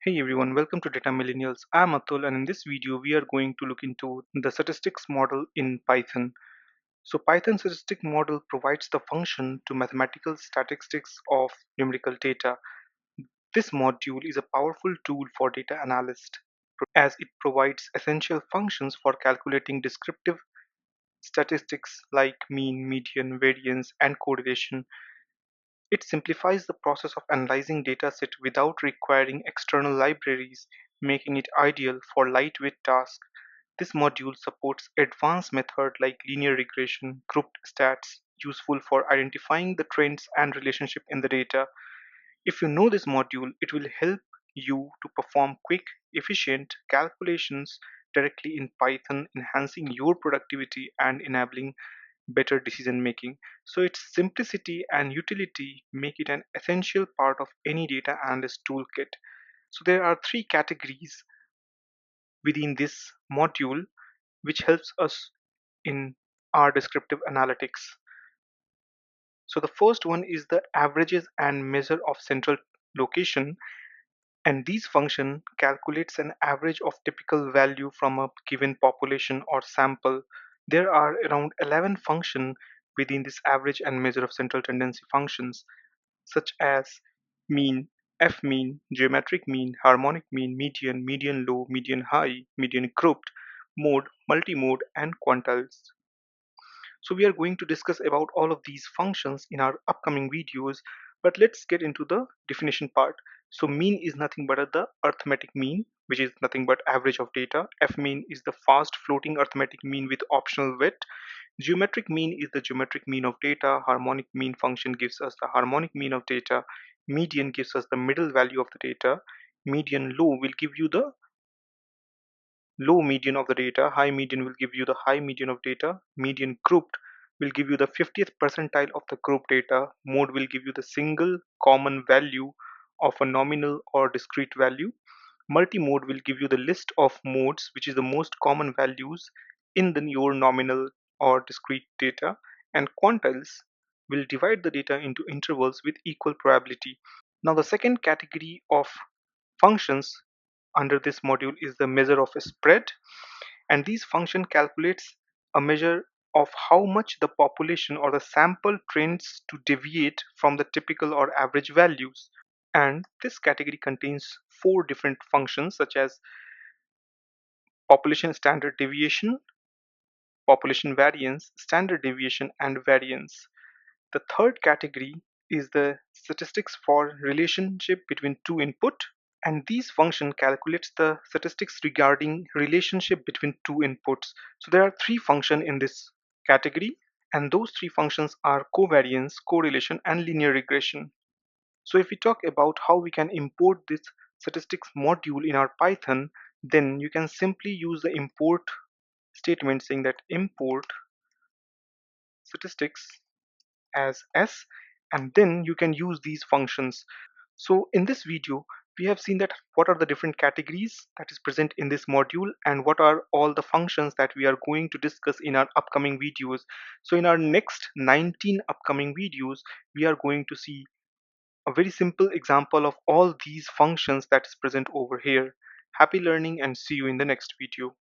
Hey everyone, welcome to Data Millennials. I'm Atul, and in this video we are going to look into the statistics model in Python. So Python statistic model provides the function to mathematical statistics of numerical data. This module is a powerful tool for data analyst as it provides essential functions for calculating descriptive statistics like mean, median, variance, and correlation. It simplifies the process of analyzing dataset without requiring external libraries, making it ideal for lightweight tasks. This module supports advanced methods like linear regression, grouped stats, useful for identifying the trends and relationship in the data. If you know this module, it will help you to perform quick, efficient calculations directly in Python, enhancing your productivity and enabling better decision making. So its simplicity and utility make it an essential part of any data analyst toolkit. So there are three categories within this module which helps us in our descriptive analytics. So the first one is the averages and measure of central location, and these function calculates an average of typical value from a given population or sample. There are around 11 functions within this average and measure of central tendency functions, such as mean, f-mean, geometric mean, harmonic mean, median, median low, median high, median grouped, mode, multimode, and quantiles. So we are going to discuss about all of these functions in our upcoming videos, but let's get into the definition part. So mean is nothing but the arithmetic mean, which is nothing but average of data. F mean is the fast floating arithmetic mean with optional wet. Geometric mean is the geometric mean of data. Harmonic mean function gives us the harmonic mean of data. Median gives us the middle value of the data. Median low will give you the low median of the data. High median will give you the high median of data. Median grouped will give you the 50th percentile of the group data. Mode will give you the single common value of a nominal or discrete value. Multimode will give you the list of modes, which is the most common values in your nominal or discrete data. And quantiles will divide the data into intervals with equal probability. Now the second category of functions under this module is the measure of a spread, and these function calculates a measure of how much the population or the sample trends to deviate from the typical or average values. And this category contains four different functions such as population standard deviation, population variance, standard deviation, and variance. The third category is the statistics for relationship between two input, and these function calculates the statistics regarding relationship between two inputs. So there are three functions in this category, and those three functions are covariance, correlation, and linear regression. So if we talk about how we can import this statistics module in our Python, then you can simply use the import statement saying that import statistics as s, and then you can use these functions. So in this video we have seen that what are the different categories that is present in this module and what are all the functions that we are going to discuss in our upcoming videos. So in our next 19 upcoming videos we are going to see a very simple example of all these functions that is present over here. Happy learning and see you in the next video.